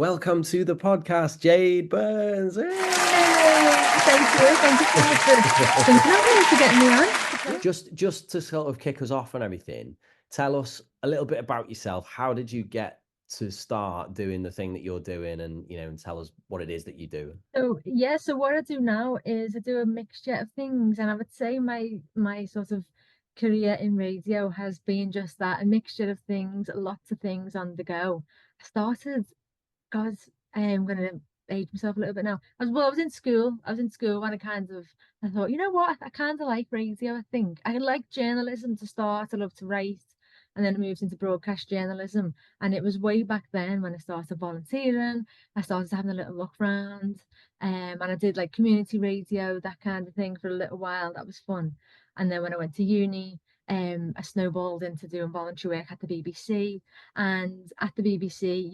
Welcome to the podcast, Jade Burns. Yay! Thank you. Thank you so much for thinking of me, for getting me on. Just to sort of kick us off and everything, tell us a little bit about yourself. How did you get to start doing the thing that you're doing, and and tell us what it is that you do. So what I do now is I do a mixture of things, and I would say my sort of career in radio has been just that, a mixture of things, lots of things on the go. I started, God, I'm gonna age myself a little bit now. I was in school. I was in school when I thought, you know what, I kind of like radio. I think I like journalism to start. I love to write, and then I moved into broadcast journalism. And it was way back then when I started volunteering. I started having a little look round, and I did like community radio, that kind of thing for a little while. That was fun. And then when I went to uni, I snowballed into doing voluntary work at the BBC. And at the BBC,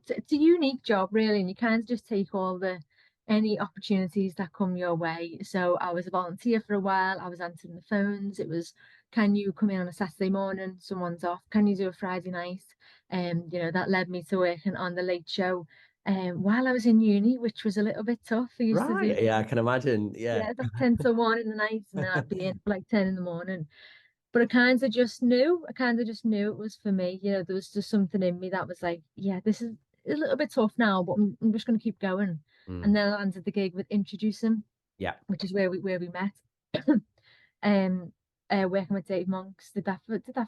it's a unique job really, and you can't just take all the any opportunities that come your way. So I was a volunteer for a while. I was answering the phones. It was, can you come in on a Saturday morning? Someone's off. Can you do a Friday night? That led me to working on the late show while I was in uni, which was a little bit tough. I used to do, Right. Yeah, I can imagine. Yeah. yeah, like 10 to 1 in the night, and then I'd be in for like 10 in the morning. But I kind of just knew it was for me. There was just something in me that was like, yeah, this is a little bit tough now, but I'm just going to keep going. Mm. And then I landed the gig with Introducing, Yeah. which is where we met. um, Working with Dave Monks, did that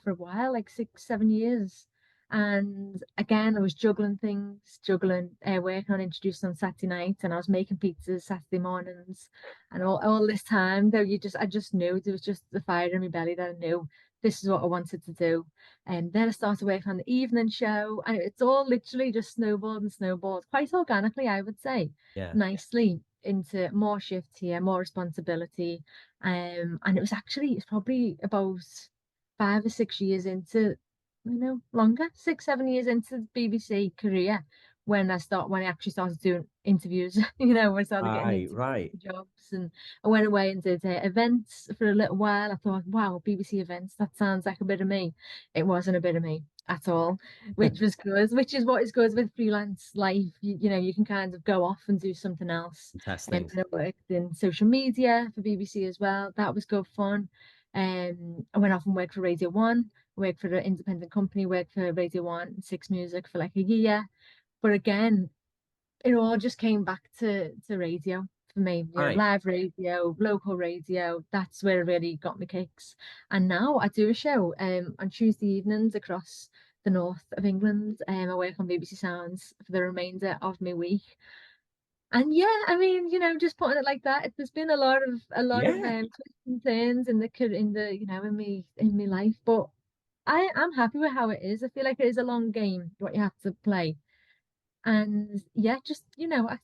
for a while, like 6, 7 years. And again, I was juggling working on Introducing on Saturday night, and I was making pizzas Saturday mornings, and all this time though, I just knew there was just the fire in my belly that I knew this is what I wanted to do. And then I started working on the evening show, and it's all literally just snowballed and snowballed quite organically, I would say, Yeah. nicely into more shifts here, more responsibility. And it's probably about 5 or 6 years into, longer, 6, 7 years into the BBC career when I actually started doing interviews, when I started getting Right. interviews Right. for jobs. And I went away and did events for a little while. I thought, wow, BBC events, that sounds like a bit of me. It wasn't a bit of me at all, which was good, which is what is good with freelance life. You can kind of go off and do something else. Test And things. I worked in social media for BBC as well. That was good fun. I went off and worked for Radio 1, worked for an independent company, worked for Radio 1 and Six Music for like a year. But again, it all just came back to radio for me, Right. live radio, local radio. That's where it really got me kicks. And now I do a show on Tuesday evenings across the north of England. I work on BBC Sounds for the remainder of my week. And yeah, I mean, just putting it like that, there's been a lot of Yeah. twists and turns in my life, but I'm happy with how it is. I feel like it is a long game, what you have to play. And yeah, this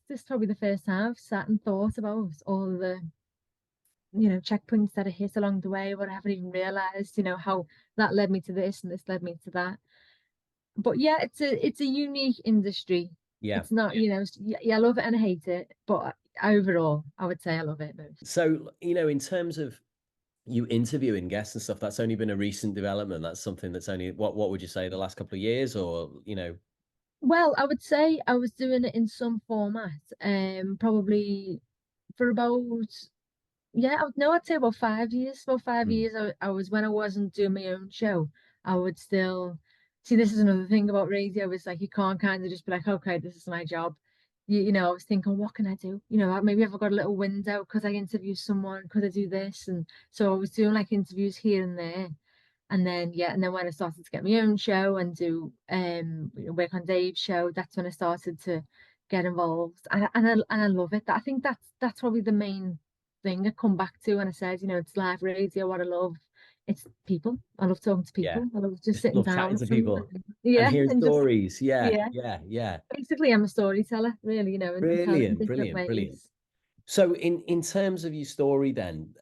is probably the first time I've sat and thought about all the, checkpoints that I hit along the way, what I haven't even realized, how that led me to this and this led me to that. But yeah, it's a unique industry. Yeah. It's not, yeah, I love it and I hate it, but overall, I would say I love it most. So, in terms of you interviewing guests and stuff, that's only been a recent development. That's something that's only what would you say, the last couple of years, or? Well, I would say I was doing it in some format, probably for about, yeah, no, I'd say about 5 years. About five Mm. years, I was when I wasn't doing my own show, I would still see. This is another thing about radio, is like you can't kind of just be like, okay, this is my job. I was thinking, what can I do? Maybe I've got a little window. Could I interview someone? Could I do this? And so I was doing like interviews here and there. And then yeah, and then when I started to get my own show and do work on Dave's show, that's when I started to get involved. And I love it. I think that's probably the main thing I come back to when I said, it's live radio. What I love, it's people. I love talking to Yeah. people. I love just Just sitting love down chatting with to someone. people and Yeah, hearing and just stories. Yeah. yeah. Yeah. Yeah. Basically, I'm a storyteller, really, and tell it in Brilliant. different Brilliant. Brilliant. ways. So in terms of your story then,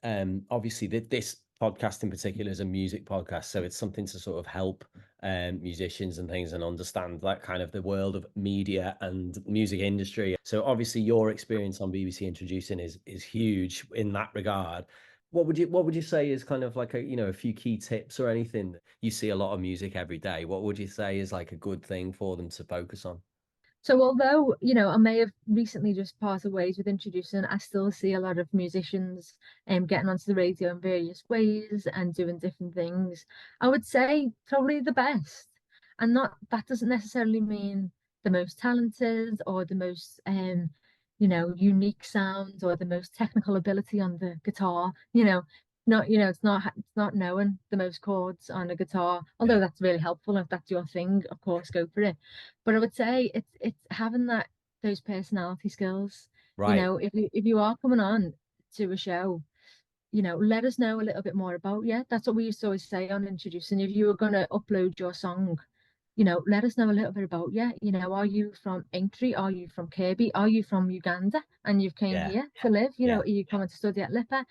obviously this podcast in particular is a music podcast, so it's something to sort of help musicians and things and understand that kind of the world of media and music industry. So obviously your experience on BBC Introducing is huge in that regard. What would you say is kind of like a few key tips or anything? You see a lot of music every day. What would you say is like a good thing for them to focus on? So although, I may have recently just parted ways with introducing, I still see a lot of musicians getting onto the radio in various ways and doing different things. I would say probably the best. And not that doesn't necessarily mean the most talented or the most unique sound or the most technical ability on the guitar. It's not knowing the most chords on a guitar, although Yeah. that's really helpful. If that's your thing, of course, go for it. But I would say it's having those personality skills. Right. If you are coming on to a show, let us know a little bit more about you. That's what we used to always say on introducing. If you were going to upload your song, let us know a little bit about you. Are you from Aintree? Are you from Kirby? Are you from Uganda and you've came Yeah. here to live? Yeah. Are you coming to study at LIPA?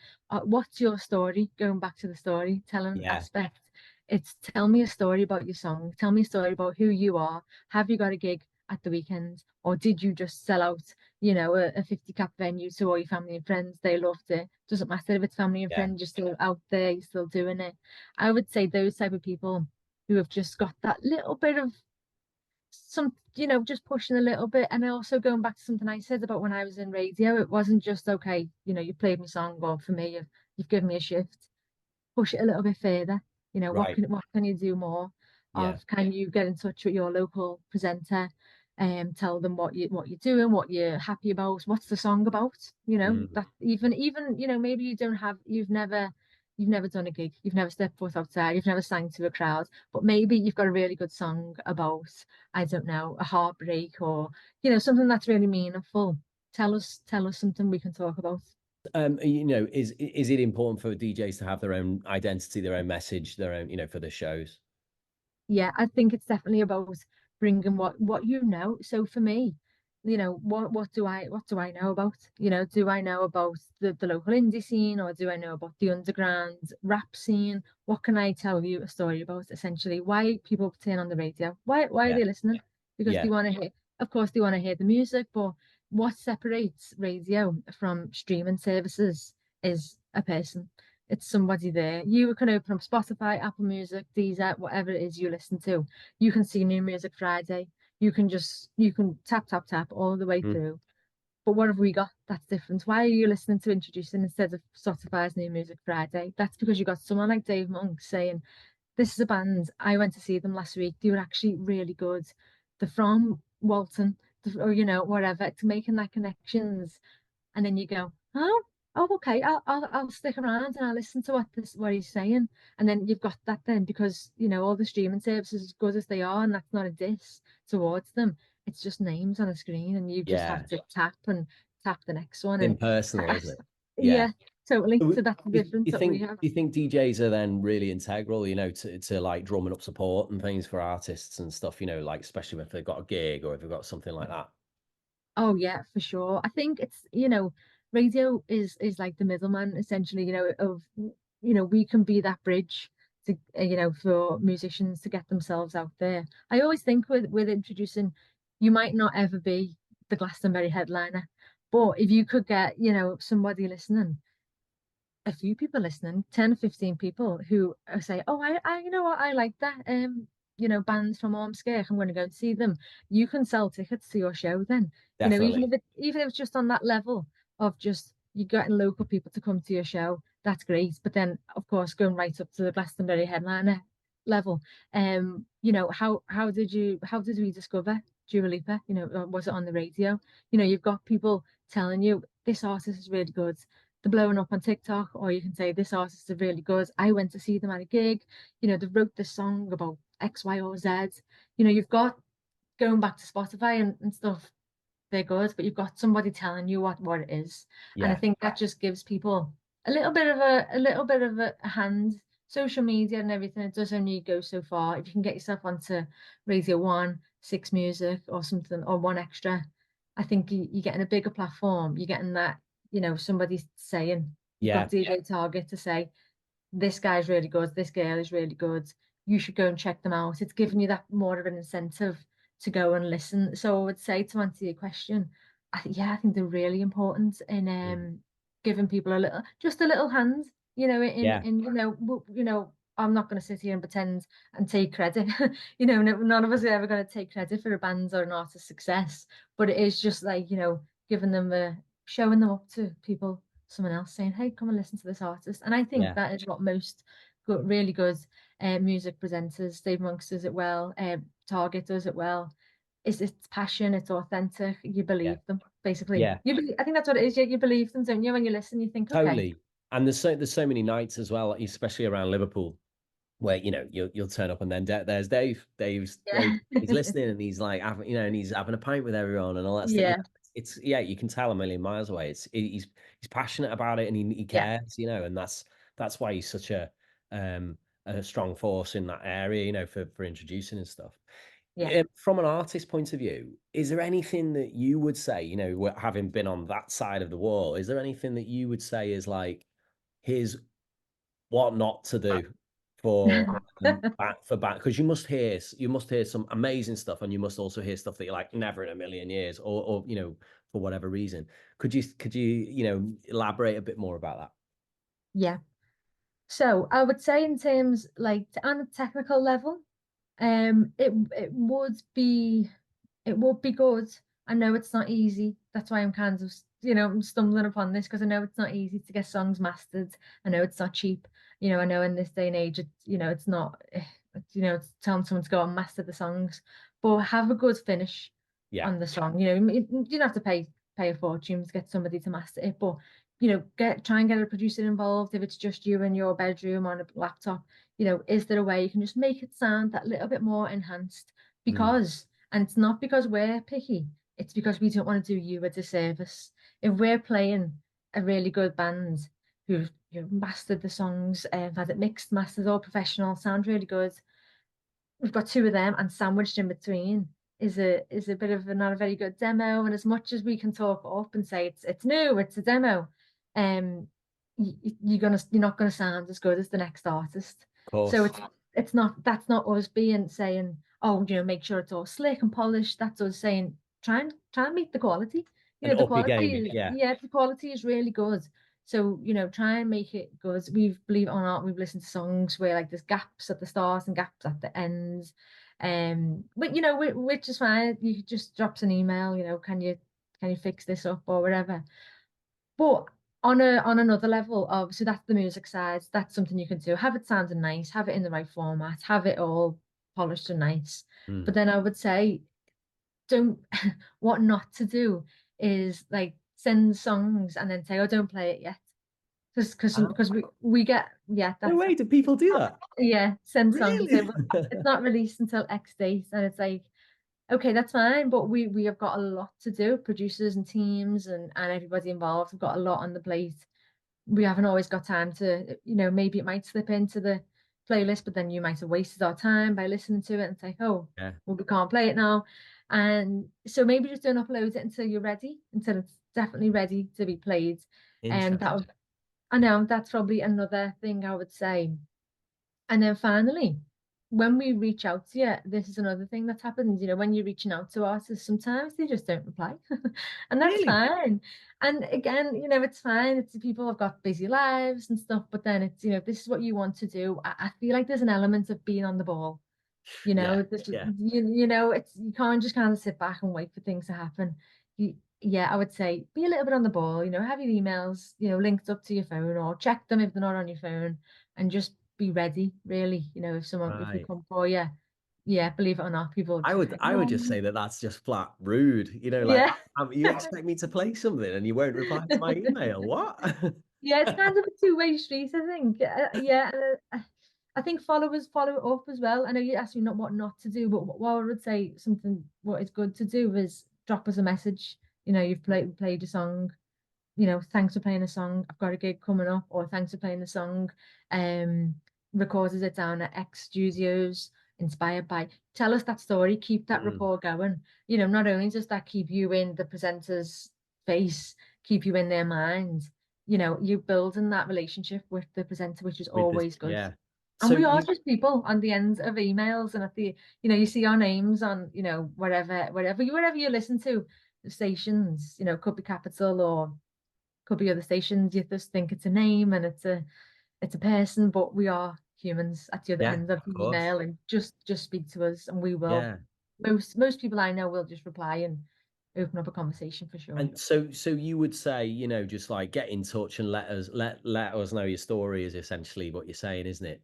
What's your story? Going back to the story telling Yeah. aspect, it's tell me a story about your song. Tell me a story about who you are. Have you got a gig at the weekend? Or did you just sell out, a 50 cap venue to all your family and friends? They loved it. Doesn't matter if it's family and Yeah. friends, you're still out there, you're still doing it. I would say those type of people who have just got that little bit of just pushing a little bit. And also going back to something I said about when I was in radio, it wasn't just okay, you played my song, or for me, you've given me a shift. Push it a little bit further. What Right. can you do more Yeah. of? Can you get in touch with your local presenter and tell them what you're doing, what you're happy about, what's the song about? Mm. That even maybe you've never done a gig, you've never stepped foot outside, you've never sang to a crowd, but maybe you've got a really good song about, I don't know, a heartbreak, or something that's really meaningful. Tell us something we can talk about. Is it important for DJs to have their own identity, their own message, their own, for the shows? Yeah, I think it's definitely about bringing what you know. So for me, what do I know about? Do I know about the local indie scene, or do I know about the underground rap scene? What can I tell you a story about? Essentially, why people turn on the radio? Why are Yeah. they listening? Because they Yeah. want to hear, of course, they want to hear the music, but what separates radio from streaming services is a person. It's somebody there. You can open up Spotify, Apple Music, Deezer, whatever it is you listen to. You can see New Music Friday. You can tap tap tap all the way Mm. through. But what have we got that's different? Why are you listening to Introducing instead of Spotify's New Music Friday? That's because you got someone like Dave Monk saying, "This is a band. I went to see them last week. They were actually really good. They're from Walton, or whatever." To making that connections, and then you go, oh, okay, I'll stick around and I'll listen to what he's saying. And then you've got that then, because all the streaming services, as good as they are, and that's not a diss towards them, it's just names on a screen, and you just have Yeah. to tap and tap the next one. And Impersonal, isn't it? Yeah. yeah, totally. Do So that's the difference you that we think have. do you think DJs are then really integral, to like drumming up support and things for artists and stuff, like especially if they've got a gig or if they've got something like that? Oh yeah, for sure. I think radio is like the middleman essentially, we can be that bridge to for musicians to get themselves out there. I always think with introducing, you might not ever be the Glastonbury headliner, but if you could get, somebody listening, a few people listening, 10 or 15 people who say, "Oh, you know what, I like that. Bands from Ormskirk, I'm going to go and see them." You can sell tickets to your show then. Even Definitely. if it's just on that level of just you getting local people to come to your show, that's great. But then, of course, going right up to the Glastonbury headliner level. How did we discover Dua Lipa? Was it on the radio? You've got people telling you this artist is really good, they're blowing up on TikTok, or you can say this artist is really good. I went to see them at a gig. They wrote this song about X, Y, or Z. You've got going back to Spotify and stuff, they're good, but you've got somebody telling you what it is. And I Yeah. think that just gives people a hand. Social media and everything, it does only go so far. If you can get yourself onto Radio One, Six Music or something, or One Extra, I think you're getting a bigger platform. You're getting that, somebody's saying, you've got Yeah. DJ Target to say, this guy's really good, this girl is really good, you should go and check them out. It's giving you that more of an incentive to go and listen. So I would say, to answer your question, I think they're really important in Mm. giving people just a little hand, in Yeah. in I'm not going to sit here and pretend and take credit. None of us are ever going to take credit for a band's or an artist's success. But it is just like, giving them showing them up to people, someone else saying, hey, come and listen to this artist. And I think Yeah, that is what most good, really good music presenters, Dave Monks does it well, Target does it well. It's passion, it's authentic. You yeah, believe them, basically. yeah. I think that's what it is. You believe them, don't you? When you listen, you think, okay, Totally. And there's so many nights as well, especially around Liverpool, where you'll turn up and then there's Dave. yeah, He's listening and he's like having and he's having a pint with everyone and all that stuff. yeah, It's yeah, you can tell a million miles away. He's passionate about it and he yeah, cares, and that's why he's such a strong force in that area, for introducing and stuff. yeah. From an artist point of view, is there anything that you would say, having been on that side of the wall, is there anything that you would say is like, here's what not to do for back because you must hear some amazing stuff and you must also hear stuff that you're like never in a million years or for whatever reason. Could you elaborate a bit more about that? Yeah. So I would say in terms like on a technical level, it would be good. I know it's not easy. That's why I'm kind of, I'm stumbling upon this because I know it's not easy to get songs mastered. I know it's not cheap. I know in this day and age, it's not, it's telling someone to go and master the songs, but have a good finish Yeah. on the song. You don't have to pay a fortune to get somebody to master it, but try and get a producer involved. If it's just you in your bedroom on a laptop, is there a way you can just make it sound that little bit more enhanced? Mm. And it's not because we're picky, it's because we don't want to do you a disservice. If we're playing a really good band who've mastered the songs and had it mixed, mastered, all professional, sound really good, we've got two of them, and sandwiched in between is a bit of not a very good demo. And as much as we can talk up and say it's new, it's a demo, um, you're not gonna sound as good as the next artist. Of So course. it's not that's not us being saying, oh, make sure it's all slick and polished. That's us saying try and meet the quality. And The up your quality game. is, Yeah. yeah, the quality is really good. So, try and make it good. Believe it or not, we've listened to songs where like there's gaps at the start and gaps at the end. But which is fine. You could just drops an email, can you fix this up or whatever. But on another level of, so that's the music side, that's something you can do. Have it sounding nice, have it in the right format, have it all polished and nice. Mm. But then I would say don't what not to do is like send songs and then say, oh, don't play it yet. Because we get, yeah, No that's way, do people do that? yeah, send songs and say, Really? well, it's not released until X date, and it's like, okay, that's fine, but we have got a lot to do, producers and teams and everybody involved have got a lot on the plate. We haven't always got time to, maybe it might slip into the playlist, but then you might have wasted our time by listening to it and say, oh, Yeah. well, we can't play it now. And so maybe just don't upload it until you're ready, until it's definitely ready to be played. And Interesting. I know that's probably another thing I would say. And then finally, when we reach out to you, this is another thing that's happened. When you're reaching out to artists, sometimes they just don't reply. And that's Really? fine. And again, it's fine. It's people have got busy lives and stuff, but then it's, if this is what you want to do, I feel like there's an element of being on the ball. Yeah. Yeah. It's you can't just kind of sit back and wait for things to happen. Yeah, I would say be a little bit on the ball, have your emails, linked up to your phone or check them if they're not on your phone and just be ready, really. If we Right. come for you, yeah, believe it or not, people will I just be would like, I would just say that that's just flat rude. Like, yeah. you expect me to play something and you won't reply to my email. What? Yeah, it's kind of a two-way street, I think. Yeah, I think followers follow it up as well. I know you asked me not what not to do, but what I would say something what is good to do is drop us a message. You've played a song. Thanks for playing a song. I've got a gig coming up, or thanks for playing the song. Um, Recorded it down at X Studios, inspired by. Tell us that story. Keep that Mm, rapport going. Not only does that keep you in the presenter's face, keep you in their mind. You building that relationship with the presenter, which is with this, always good. yeah. And So we are you just people on the end of emails, and at the, you see our names on, wherever you listen to the stations, could be Capital or could be other stations. You just think it's a name and it's a person, but we are humans at the other Yeah, end of of the course. email, and just speak to us, and we will. Yeah. Most people I know will just reply and open up a conversation for sure. And so you would say, just like get in touch and let us know your story is essentially what you're saying, isn't it?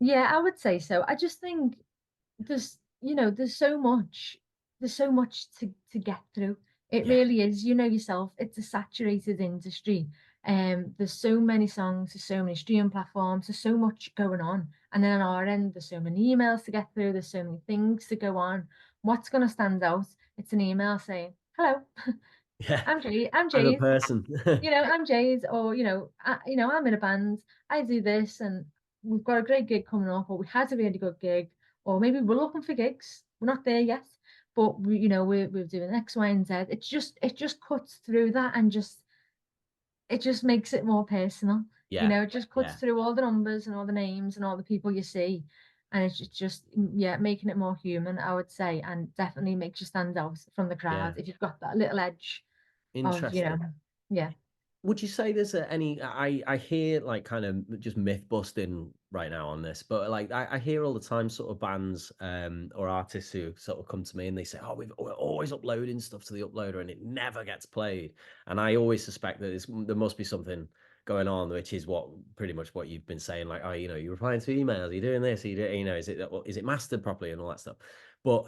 Yeah, I would say so. I just think there's so much to get through. It Yeah. really is. You know yourself, it's a saturated industry. There's so many songs, there's so many streaming platforms, there's so much going on. And then on our end, there's so many emails to get through, there's so many things to go on. What's going to stand out? It's an email saying, "Hello, Yeah. I'm Jade. I'm I'm a Jade. person. I'm Jade, or I'm in a band. I do this, and we've got a great gig coming up, or we had a really good gig, or maybe we're looking for gigs. We're not there yet, but we're doing X, Y, and Z. It just cuts through that, and it just makes it more personal. Yeah. It just cuts Yeah. through all the numbers and all the names and all the people you see, and it's just yeah, making it more human, I would say, and definitely makes you stand out from the Yeah. crowd if you've got that little edge of Interesting. yeah. Would you say there's any I hear like kind of just myth busting right now on this, but like I hear all the time sort of bands or artists who sort of come to me and they say, "Oh, we're always uploading stuff to the uploader and it never gets played." And I always suspect that there must be something going on, which is what pretty much what you've been saying, like, "Oh, you're replying to emails, you're doing this, is it mastered properly and all that stuff." But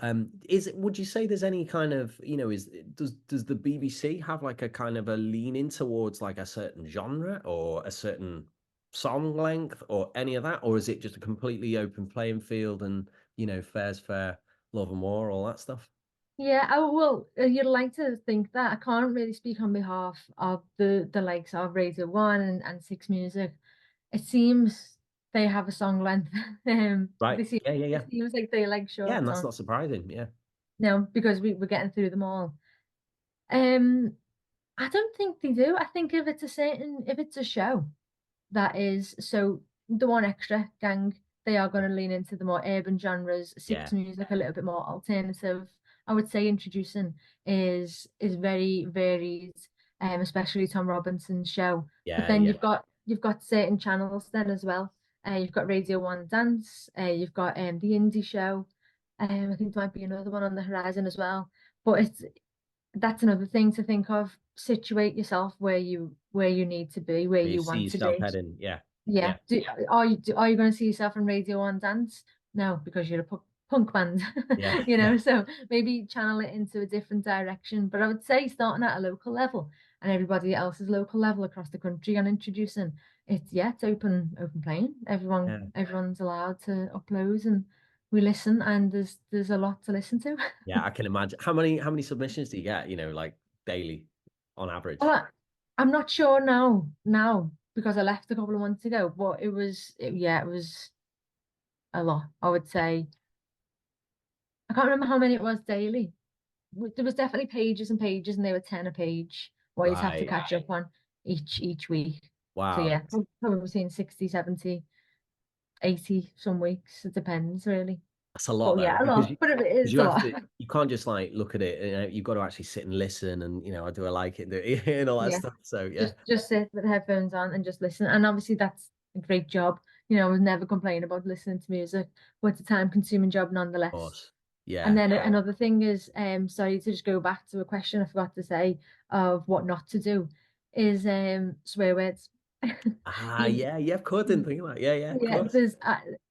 would you say there's any kind of, does the BBC have like a kind of a lean in towards like a certain genre or a certain song length or any of that? Or is it just a completely open playing field and, fair's fair, love and war, all that stuff? Yeah, you'd like to think that. I can't really speak on behalf of the likes of Radio One and Six Music. It seems they have a song length. Right. Yeah, yeah, yeah. It seems like they like Yeah, short and that's songs. not surprising. Yeah. No, because we're getting through them all. Um, I don't think they do. I think if it's a show, that is so the One Extra gang, they are going to lean into the more urban genres, Yeah. six music, a little bit more alternative. I would say introducing is very varied, especially Tom Robinson's show. But Yeah, then yeah. you've got certain channels then as well. You've got Radio One Dance, you've got the indie show. I think there might be another one on the horizon as well. But that's another thing to think of. Situate yourself where you need to be, where Where you you see want to yourself be. heading. Yeah. Yeah. Yeah. Are you going to see yourself on Radio One Dance? No, because you're a punk band. Yeah. Yeah. So maybe channel it into a different direction. But I would say starting at a local level and everybody else's local level across the country and introducing it's open playing. Yeah. Everyone's allowed to upload and we listen and there's a lot to listen to. Yeah. I can imagine. How many submissions do you get, like daily on average? Well, I'm not sure now because I left a couple of months ago, but it was a lot. I would say I can't remember how many it was daily. There was definitely pages and pages, and they were 10 a page. What you'd have to Right. catch up on each week. So Wow. yeah, probably between 60, 70, 80 some weeks. It depends really. That's a lot But though, yeah, a because lot. But it because is you a have lot. to you can't just like look at it, you've got to actually sit and listen and do I like it and all that Yeah. stuff. So yeah, Just sit with headphones on and just listen. And obviously that's a great job. I would never complain about listening to music, but it's a time consuming job of nonetheless. course. And Yeah. then another thing is, sorry to just go back to a question I forgot to say of what not to do is swear words. Ah, You, yeah, yeah, of course, didn't think about it. Yeah, yeah, of yeah, course. there's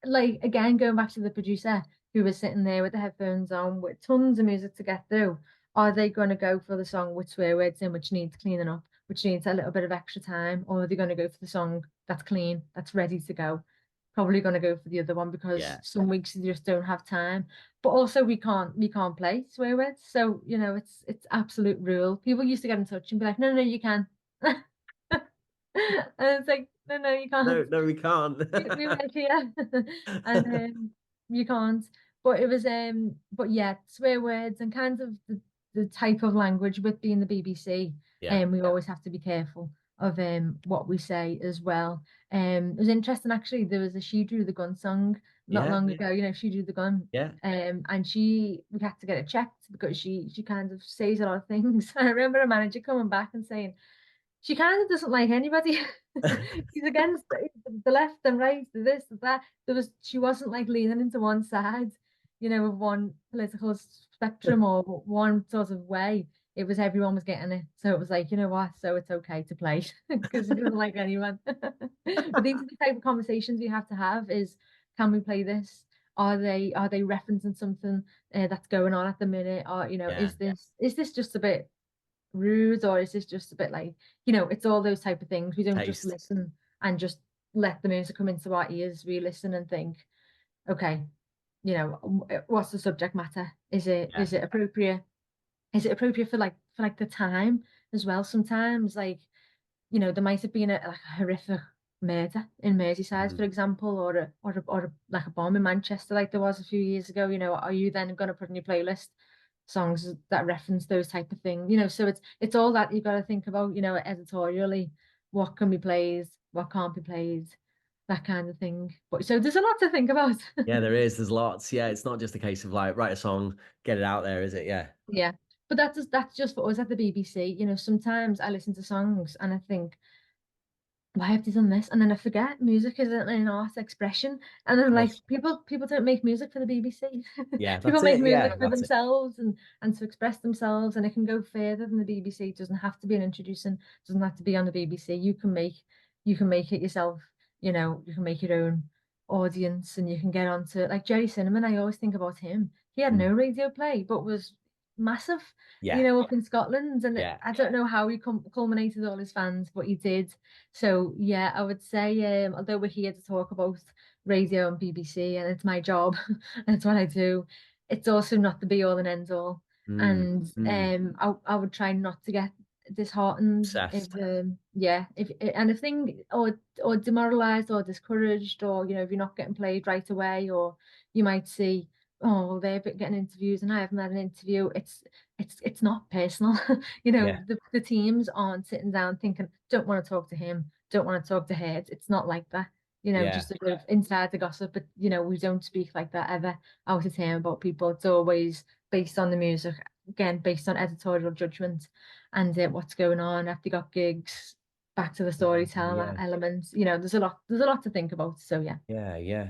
like again going back to the producer who was sitting there with the headphones on with tons of music to get through. Are they going to go for the song with swear words in, which needs cleaning up, which needs a little bit of extra time, or are they going to go for the song that's clean, that's ready to go? Probably going to go for the other one because Yeah. some weeks you just don't have time. But also we can't play swear words, so it's absolute rule. People used to get in touch and be like, no, no, you can. And it's like, no, no, you No, can't. no, we can't. We went here, and you can't. But yeah, swear words and kind of the type of language with being the BBC, Yeah, and we always have to be careful of what we say as well. It was interesting actually. There was a She Drew the Gun song not yeah, long yeah, ago. She drew the gun. yeah. And we had to get it checked because she kind of says a lot of things. I remember a manager coming back and saying, She kind of doesn't like anybody. She's against the left and right, the this, the that. She wasn't like leaning into one side, of one political spectrum or one sort of way. It was everyone was getting it. So it was like, you know what? So it's okay to play because she doesn't like anyone. But these are the type of conversations we have to have is, can we play this? Are they referencing something that's going on at the minute? Or, Yeah, is this just a bit rude, or is this just a bit like, it's all those type of things. We don't just taste. listen and just let the music come into our ears. We listen and think, okay, what's the subject matter? Is it Yeah. is it appropriate? Is it appropriate for like the time as well? Sometimes, like, there might have been like a horrific murder in Merseyside, for Mm. example, like a bomb in Manchester, like there was a few years ago. Are you then going to put in your playlist songs that reference those type of things? So it's all that you've got to think about. Editorially, what can be played, what can't be played, that kind of thing. But so there's a lot to think about. Yeah, there is. There's lots. Yeah, it's not just a case of like write a song, get it out there, is it? Yeah. Yeah. But that's just for us at the BBC. Sometimes I listen to songs and I think, why have they done this? And then I forget music is an art expression. And then, like, Yes. people don't make music for the BBC. Yeah, People that's make it. music Yeah, for that's it. themselves and to express themselves, and it can go further than the BBC. It doesn't have to be an introducing, doesn't have to be on the BBC. You can make it yourself, you can make your own audience, and you can get onto, like, Jerry Cinnamon. I always think about him. He had no Mm. radio play, but was massive, Yeah, up in Scotland. And yeah. I don't know how he culminated all his fans, but he did. So yeah, I would say, although we're here to talk about radio and BBC, and it's my job, and it's what I do, it's also not the be all and end all. Mm. And Mm. I would try not to get disheartened if Obsessed. yeah, if anything, or demoralized or discouraged, or if you're not getting played right away, or you might see, oh well, they're getting interviews and I haven't had an interview. It's not personal. Yeah, The teams aren't sitting down thinking, don't want to talk to him, don't want to talk to her. It's not like that. yeah, Just a bit of inside the gossip, but we don't speak like that ever out of turn about people. It's always based on the music, again, based on editorial judgment and what's going on. Have they got gigs? Back to the storytelling yeah, elements. There's a lot to think about. So yeah. yeah, yeah.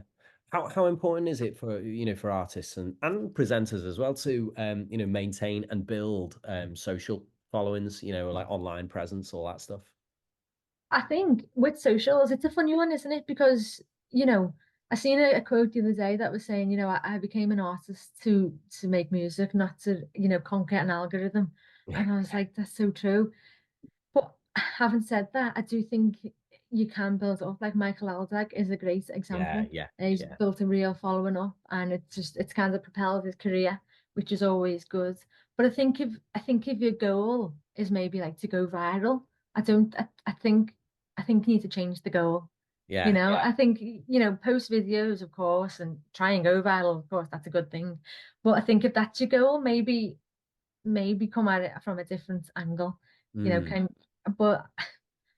How important is it for for artists and presenters as well to maintain and build social followings, like online presence, all that stuff? I think with socials, it's a funny one, isn't it? Because, I seen a quote the other day that was saying, I became an artist to make music, not to, conquer an algorithm. Yeah, And I was like, that's so true. But having said that, I do think you can build up. Like Michael Aldag is a great yeah, example. yeah, He's yeah, built a real following up, and it's kind of propelled his career, which is always good. But I think if your goal is maybe like to go viral, I don't. I think you need to change the goal. yeah, I think post videos, of course, and try and go viral. Of course, that's a good thing. But I think if that's your goal, maybe come at it from a different angle. mm, Can but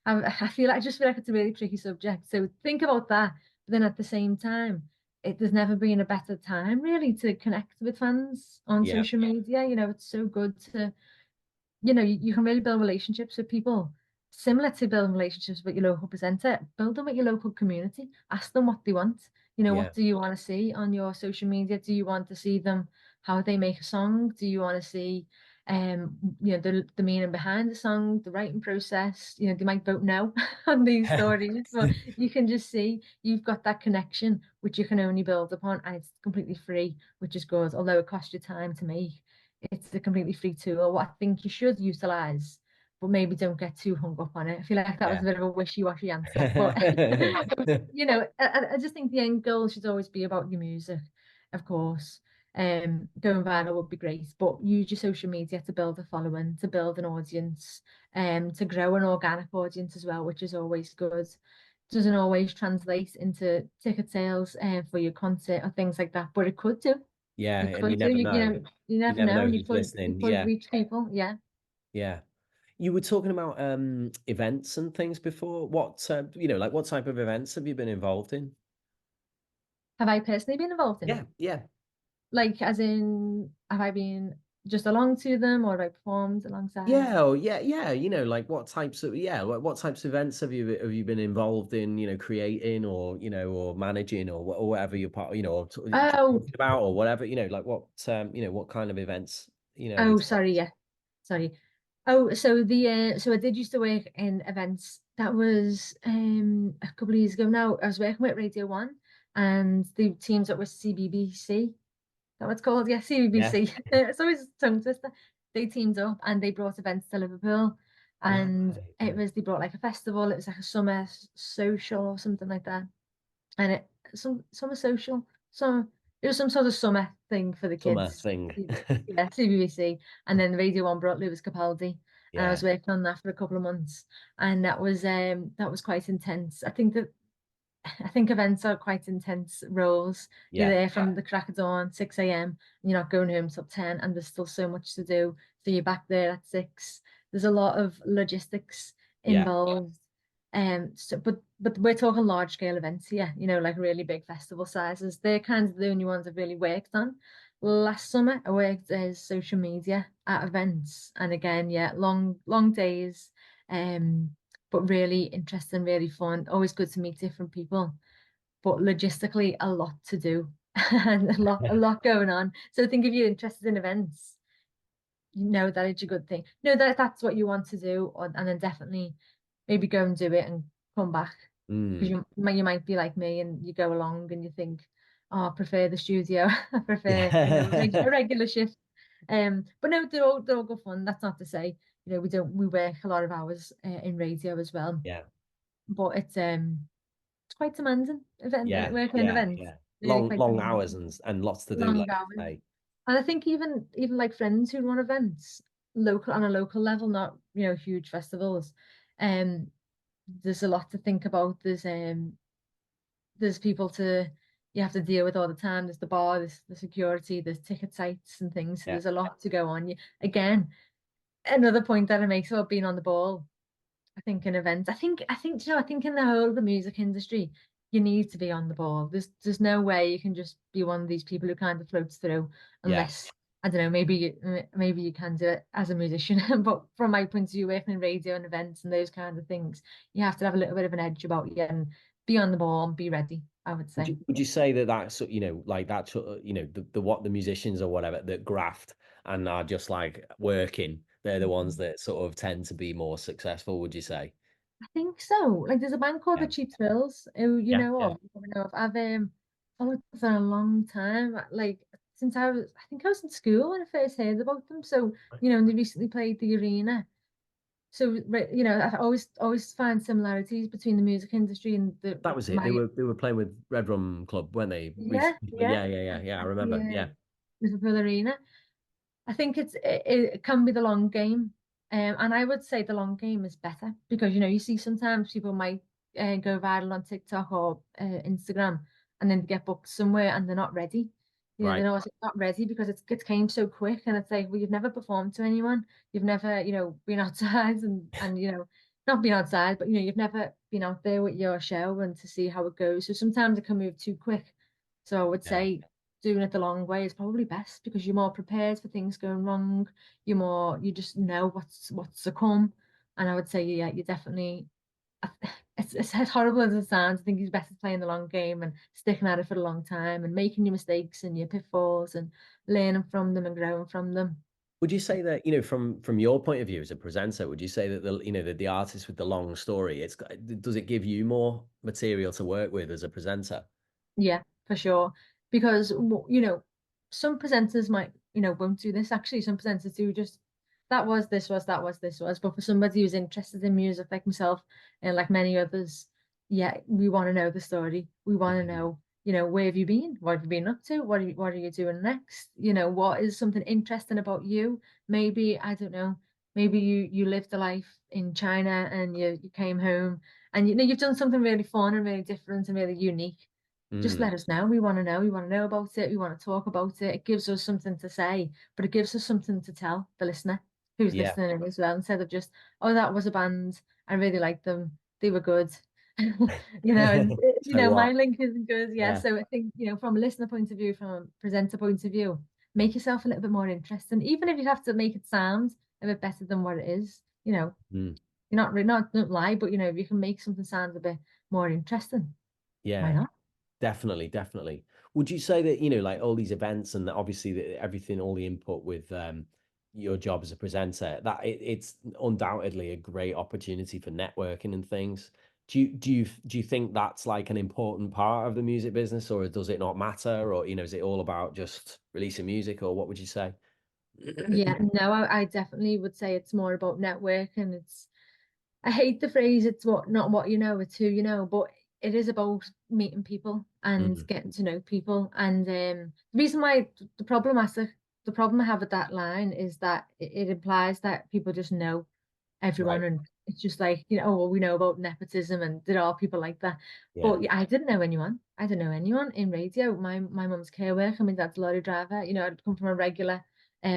I just feel like it's a really tricky subject. So think about that. But then at the same time, there's never been a better time really to connect with fans on yeah, social media. It's so good to you can really build relationships with people, similar to building relationships with your local presenter. Build them with your local community. Ask them what they want. yeah, What do you want to see on your social media? Do you want to see them how they make a song? Do you want to see the meaning behind the song, the writing process? They might vote no on these stories, but you can just see you've got that connection which you can only build upon, and it's completely free, which is good, although it costs you time to make. It's a completely free tool. What I think you should utilize, but maybe don't get too hung up on it. I feel like that was yeah. a bit of a wishy-washy answer, but I just think the end goal should always be about your music, of course. Going viral would be great, but use your social media to build a following, to build an audience, to grow an organic audience as well, which is always good. Doesn't always translate into ticket sales for your concert or things like that, but it could do. Yeah, It and you could do. never know. You You never never know, know and you who's could you listening. could Yeah, reach people. Yeah. yeah. You were talking about events and things before. What like what type of events have you been involved in? Have I personally been involved in? Yeah, yeah. Like, as in, have I been? just along to them, or like performed alongside? Yeah, oh, yeah, yeah, like what types of events have you been involved in, creating or, or managing or whatever you're part, or Oh, talking about or whatever, like what kind of events, have you. oh, sorry, yeah, sorry. Oh, so so I did used to work in events. That was a couple of years ago now. I was working with Radio One, and the teams up with CBBC. That what it's called? Yeah, Yeah. CBBC. It's always a tongue twister. They teamed up and they brought events to Liverpool, and Right, it right. was they brought like a festival. It was like a summer social or something like that, and it some summer social, some it was some sort of summer thing for the Summer kids. thing. Yeah, CBBC, and then Radio One brought Lewis Capaldi, and I Yeah, was working on that for a couple of months, and that was quite intense. I think events are quite intense roles. You're yeah, there from the crack of dawn, 6 a.m., and you're not going home till 10, and there's still so much to do. So you're back there at 6. There's a lot of logistics yeah, involved. But we're talking large scale events here, like really big festival sizes. They're kind of the only ones I've really worked on. Last summer, I worked as social media at events, and again, yeah, long days. But really interesting, really fun. Always good to meet different people, but logistically a lot to do and a lot going on. So I think if you're interested in events, you know that it's a good thing. Know that that's what you want to do, and then definitely maybe go and do it and come back. Because mm. you might be like me and you go along and you think, oh, I prefer the studio. I prefer, Yeah. a regular shift. But no, they're all good fun. That's not to say, we work a lot of hours in radio as well. Yeah, But it's quite demanding yeah, working in yeah, events. yeah. Really Long, quite long hours demanding. and lots to do, Long like you hours. say. And I think even like friends who run events local on a local level, not huge festivals, um, there's a lot to think about. There's people you have to deal with all the time. There's the bar, there's the security, there's ticket sites and things. So Yeah. there's a lot to go on. Again, another point that it makes about being on the ball. I think in events, I think in the whole of the music industry, you need to be on the ball. There's no way you can just be one of these people who kind of floats through Yeah. unless, I don't know, maybe you can do it as a musician. But from my point of view, working in radio and events and those kind of things, you have to have a little bit of an edge about you and be on the ball and be ready, I would Would say. you say that that's, like that, the what the musicians or whatever that graft and are just like working, they're the ones that sort of tend to be more successful, would you say? I think so. Like there's a band called the Yeah. Cheap Thrills who Yeah. Yeah. of. You probably know of. I've followed them for a long time. Like since I think I was in school when I first heard about them. So, and they recently played the arena. So, I always find similarities between the music industry and That was it. They my were playing with Red Rum Club, weren't they? yeah, Recently. yeah, Yeah, yeah, yeah, yeah. I at remember. the Yeah. Liverpool Arena. I think it can be the long game. And I would say the long game is better because you see sometimes people might go viral on TikTok or Instagram and then get booked somewhere and they're not ready. Right. They're not ready because it came so quick and it's like, well, you've never performed to anyone. You've never, been outside and not been outside, but you've never been out there with your show and to see how it goes. So sometimes it can move too quick. So I would Yeah. say doing it the long way is probably best because you're more prepared for things going wrong. You just know what's to come. And I would say, yeah, you definitely. It's as horrible as it sounds. I think he's better playing the long game and sticking at it for a long time and making your mistakes and your pitfalls and learning from them and growing from them. Would you say that, from your point of view as a presenter, would you say that the artist with the long story, does it give you more material to work with as a presenter? Yeah, for sure. Because some presenters might, won't do this. Actually, some presenters do just that was this was that was this was. But for somebody who's interested in music like myself and like many others, yeah, we want to know the story. We want to Mhm. know, where have you been? What have you been up to? What are you doing next? What is something interesting about you? Maybe, I don't know, maybe you lived a life in China and you came home and you've done something really fun and really different and really unique. Just Mm, let us know. We want to know. We want to know about it. We want to talk about it. It gives us something to say, but it gives us something to tell the listener who's yeah. listening in as well, instead of just, oh, that was a band. I really liked them. They were good. And So my what? link isn't good. Yeah. Yeah. So I think, from a listener point of view, from a presenter point of view, make yourself a little bit more interesting, even if you have to make it sound a bit better than what it is. Mm. You're not really not don't lie, but if you can make something sound a bit more interesting, why Yeah, not? definitely, definitely. Would you say that, like all these events and obviously everything, all the input with your job as a presenter, that it's undoubtedly a great opportunity for networking and things. Do you think that's like an important part of the music business, or does it not matter, or is it all about just releasing music, or what would you say? Yeah, no, I definitely would say it's more about networking. I hate the phrase, it's what not what you know, it's who you know, but it is about meeting people and Mm, getting to know people. And the reason why the problem I have with that line is that it implies that people just know everyone, right. and it's just like, oh, well, we know about nepotism and there are people like that. Yeah. But yeah, I didn't know anyone. I didn't know anyone in radio. My mum's care worker, my dad's a lorry driver. I'd come from a regular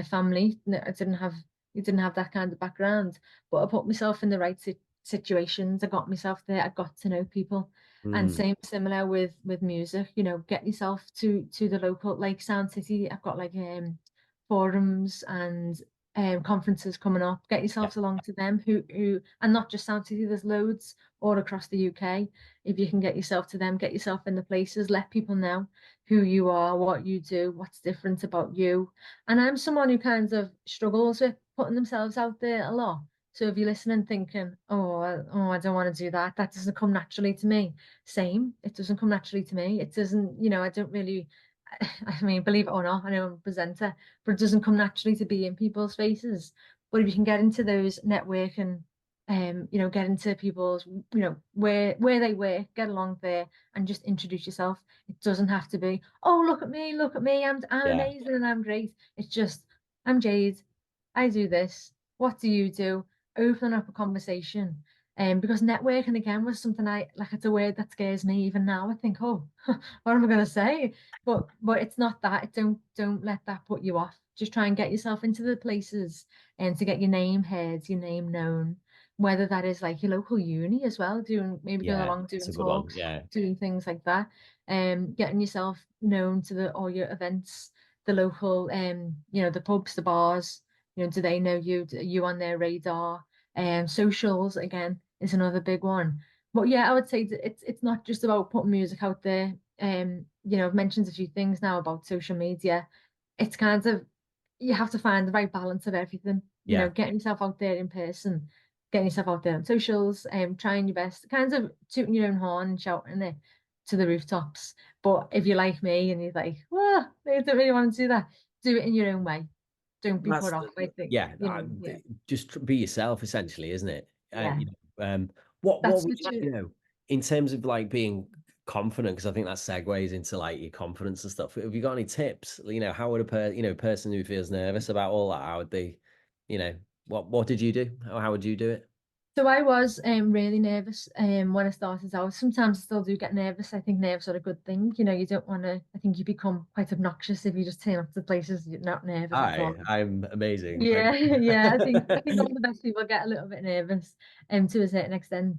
family. No, I didn't have that kind of background, but I put myself in the right situations. I got myself there. I got to know people. And Mm, similar with music, get yourself to the local, like Sound City. I've got like forums and conferences coming up. Get yeah. yourselves along to them, who and not just Sound City. There's loads all across the UK. If you can get yourself to them, get yourself in the places, let people know who you are, what you do, what's different about you. And I'm someone who kind of struggles with putting themselves out there a lot. So if you're listening thinking, oh, I don't want to do that, that doesn't come naturally to me. Same, it doesn't come naturally to me. It doesn't, I don't really, I mean, believe it or not, I know I'm a presenter, but it doesn't come naturally to be in people's faces. But if you can get into those networking, get into people's, where they work, get along there and just introduce yourself. It doesn't have to be, oh, look at me, I'm Yeah. amazing and I'm great. It's just, I'm Jade, I do this. What do you do? Open up a conversation. Because networking again was something I like, it's a word that scares me even now. I think, oh, what am I gonna say? But it's not that. Don't let that put you off. Just try and get yourself into the places and to get your name heard, your name known, whether that is like your local uni as well, doing maybe going Yeah. along It's doing a good one. talks, Yeah. doing things like that, getting yourself known to the all your events, the local the pubs, the bars, do they know you? Are you on their radar? Socials again is another big one. But yeah, I would say that it's not just about putting music out there. I've mentioned a few things now about social media. It's kind of you have to find the right balance of everything. Yeah. Getting yourself out there in person, getting yourself out there on socials, trying your best, kind of tooting your own horn and shouting it to the rooftops. But if you're like me and you're like, well, I don't really want to do it in your own way. Don't be That's put off by things, yeah, yeah. just be yourself essentially, isn't it? Yeah. What That's would such a in terms of like being confident, because I think that segues into like your confidence and stuff. Have you got any tips? How would person who feels nervous about all that, how would they, what did you do? How would you do it? So I was really nervous when I started out. Sometimes I still do get nervous. I think nerves are a good thing. You don't want to, I think you become quite obnoxious if you just turn up to places you're not nervous at Hi, all. I'm amazing. Thank Yeah, yeah. I think you. all the best people get a little bit nervous to a certain extent.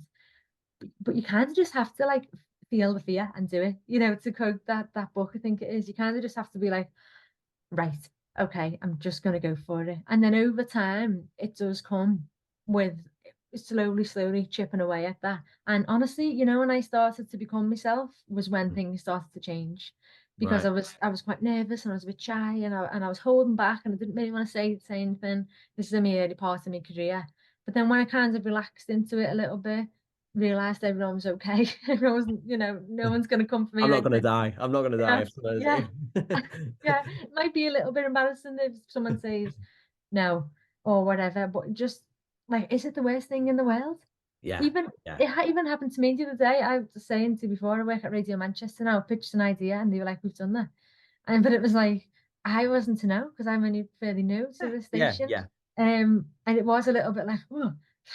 But you kind of just have to like feel the fear and do it. To quote that book, I think it is, you kind of just have to be like, right, okay, I'm just going to go for it. And then over time, it does come with slowly chipping away at that. And honestly, when I started to become myself was when things started to change because Right. I was quite nervous and I was a bit shy and I was holding back and I didn't really want to say anything. This is in my early part of my career. But then when I kind of relaxed into it a little bit, realized everyone was okay. Everyone wasn't, no one's going to come for me I'm not next. gonna die. I'm not gonna die. Yeah, If someone yeah. says- Yeah, it might be a little bit embarrassing if someone says no or whatever, but just like, is it the worst thing in the world? Yeah, Even yeah, even happened to me the other day. I was saying to you before, I work at Radio Manchester now, I pitched an idea and they were like, we've done that. And but it was like I wasn't to know because I'm only fairly new to the yeah, station. yeah, And it was a little bit like, oh,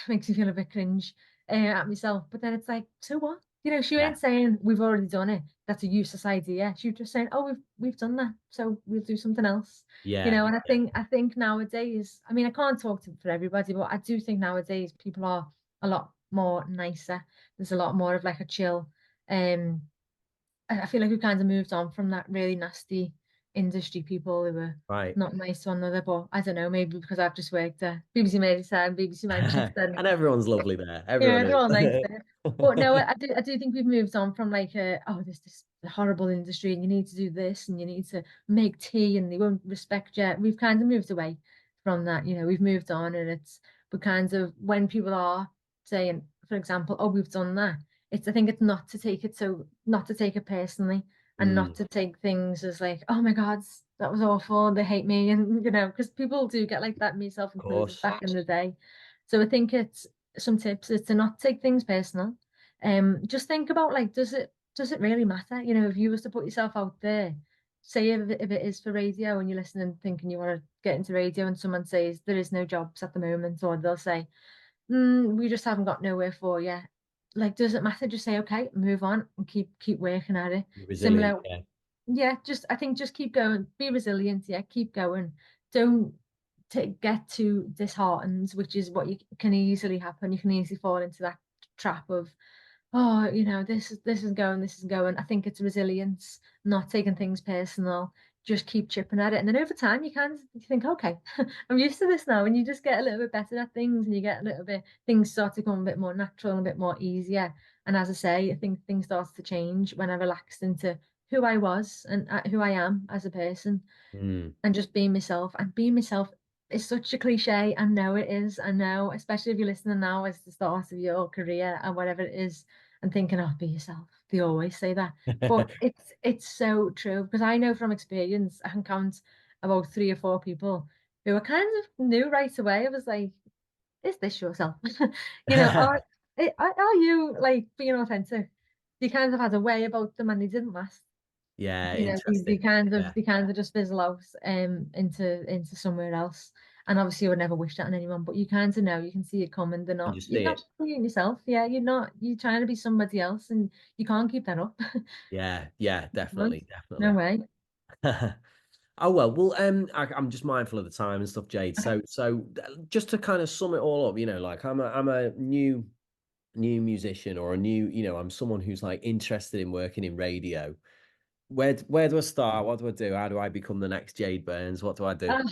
makes me feel a bit cringe at myself. But then it's like, so what? She yeah, ain't saying we've already done it. That's a useless idea. She was just saying, oh, we've done that, so we'll do something else. yeah, And yeah. I think nowadays, I mean, I can't talk for everybody, but I do think nowadays people are a lot more nicer. There's a lot more of like a chill. I feel like we've kind of moved on from that really nasty. industry people who were Right. not nice to one another. But I don't know, maybe because I've just worked at BBC Merseyside, BBC Manchester, And everyone's lovely there. yeah, Everyone they're all nice is. there. But no, I do think we've moved on from like this horrible industry and you need to do this and you need to make tea and they won't respect you. We've kind of moved away from that, we've moved on and we kind of when people are saying, for example, oh, we've done that, I think it's not to take it personally and not Mm, to take things as like, oh my God, that was awful, they hate me, and because people do get like that, myself of included, course. back in the day. So I think it's some tips is to not take things personal. Just think about like, does it really matter? If you was to put yourself out there, say if it is for radio and you're listening thinking you want to get into radio and someone says there is no jobs at the moment, or they'll say, we just haven't got nowhere for you. Like, does it matter? Just say, okay, move on and keep working at it. Resilient. Similar, Yeah. yeah, I think just keep going, be resilient, yeah, keep going. Don't get too disheartened, which is what you can easily happen. You can easily fall into that trap of, oh, this is going. I think it's resilience, not taking things personal. Just keep chipping at it, and then over time, you think, okay, I'm used to this now, and you just get a little bit better at things, and you get a little bit things start to become a bit more natural and a bit more easier. And as I say, I think things started to change when I relaxed into who I was and who I am as a person Mm, and just being myself. And being myself is such a cliche. I know it is. I know, especially if you're listening now as the start of your career and whatever it is, and thinking, oh, be yourself. They always say that. But it's so true because I know from experience, I can count about 3 or 4 people who I kind of knew right away. I was like, is this yourself? You know, are are you like being authentic? They kind of had a way about them and they didn't last. yeah, They interesting. kind of Yeah. just fizzle out into somewhere else. And obviously, I would never wish that on anyone, but you kind of know, you can see it coming. You just You're see not it. being yourself. Yeah, you're trying to be somebody else, and you can't keep that up. Yeah, yeah, No definitely, no definitely. way. Oh well, I'm just mindful of the time and stuff, Jade. Okay. Just to kind of sum it all up, like I'm a new musician or a new, I'm someone who's like interested in working in radio. Where do I start? What do I do? How do I become the next Jade Burns? What do I do? Ah,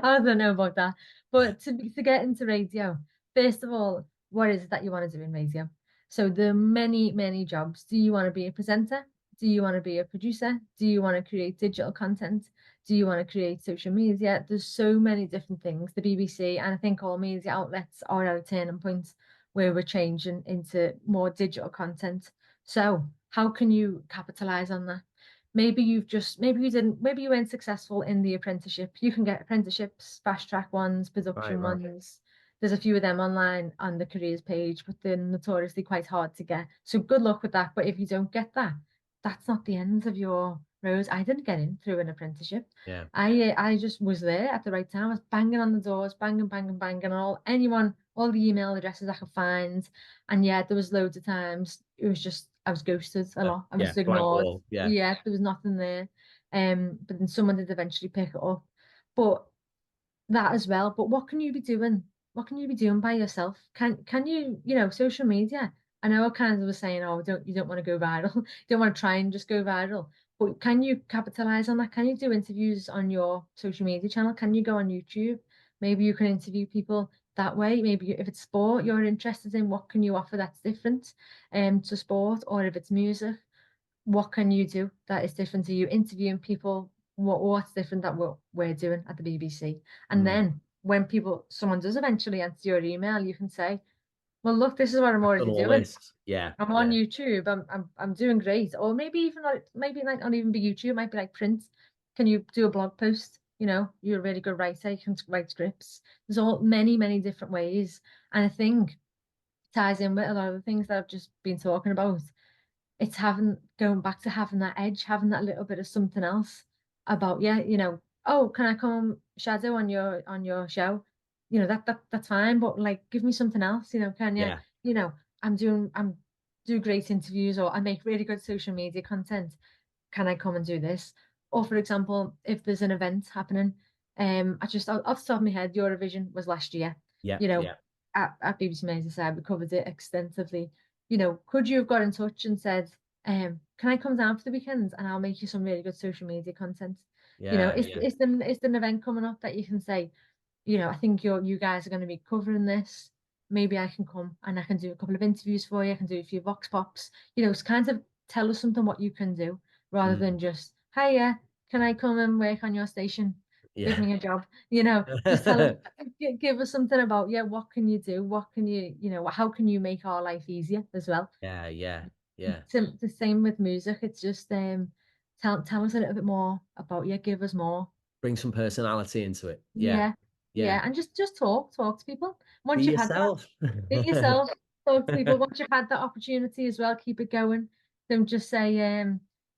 I don't know about that. But to get into radio, first of all, what is it that you want to do in radio? So the many, many jobs. Do you want to be a presenter? Do you want to be a producer? Do you want to create digital content? Do you want to create social media? There's so many different things. The BBC and I think all media outlets are at a turning point where we're changing into more digital content. So how can you capitalize on that? Maybe you weren't successful in the apprenticeship. You can get apprenticeships, fast track ones, Right, production right. ones. There's a few of them online on the careers page, but they're notoriously quite hard to get. So good luck with that. But if you don't get that, that's not the end of your road. I didn't get in through an apprenticeship. Yeah. I just was there at the right time. I was banging on the doors, banging, banging, banging, all the email addresses I could find. And yeah, there was loads of times it was just I was ghosted a lot. I Yeah, was blank ignored. wall. Yeah. Yeah, there was nothing there. But then someone did eventually pick it up. But that as well. But what can you be doing? What can you be doing by yourself? Can you, social media? I know I kind of was saying, oh, don't you don't want to go viral. You don't want to try and just go viral. But can you capitalize on that? Can you do interviews on your social media channel? Can you go on YouTube? Maybe you can interview people that way. Maybe if it's sport you're interested in, what can you offer that's different to sport? Or if it's music, what can you do that is different to you interviewing people? What's different that we're doing at the BBC? And Mm. then when someone does eventually answer your email, you can say, well, look, this is what I'm I've done already all doing. this. Yeah, I'm on yeah, YouTube. I'm doing great. Or maybe it might not even be YouTube. It might be like print. Can you do a blog post? You're a really good writer. You can write scripts. There's all many different ways, and I think ties in with a lot of the things that I've just been talking about. It's having going back to having that edge, having that little bit of something else about, yeah, oh, can I come shadow on your show? That's fine, but like give me something else, can you, yeah, you know, I'm do great interviews or I make really good social media content. Can I come and do this? Or for example, if there's an event happening, I just off the top of my head, Eurovision was last year. yeah, You know, yeah, at BBC Merseyside, we covered it extensively. Could you have got in touch and said, Can I come down for the weekend and I'll make you some really good social media content? You know, Yeah, yeah, is there an event coming up that you can say, you know, I think you guys are going to be covering this. Maybe I can come and I can do a couple of interviews for you. I can do a few vox pops. You know, it's kind of tell us something what you can do rather mm, than just, hiya, can I come and work on your station? Give yeah. me a job. You know, just tell us, give us something about, yeah, what can you do? What can you know, how can you make our life easier as well? Yeah, yeah, yeah. The same with music. It's just tell us a little bit more about you. Give us more. Bring some personality into it. Yeah, Yeah, yeah. yeah, and just talk to people. Be Once you've had that, yourself. be yourself. Talk to people. Once you've had that opportunity as well, keep it going. Don't just say,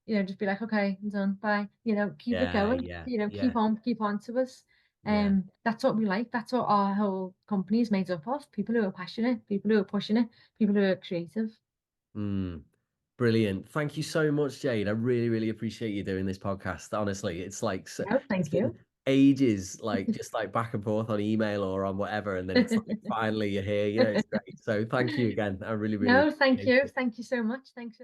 you know, just be like, okay, I'm done, bye. You know, keep it Yeah, going. yeah, You know, yeah, keep on to us. yeah. That's what we like. That's what our whole company is made up of. People who are passionate, people who are pushing it, people who are creative. Mm. Brilliant. Thank you so much, Jade. I really, really appreciate you doing this podcast. Honestly, it's like No, it's thank been you. ages, like just like back and forth on email or on whatever, and then it's like finally you're here. You know, it's great. So thank you again. I really, really No, thank appreciate you. it. Thank you so much. Thanks.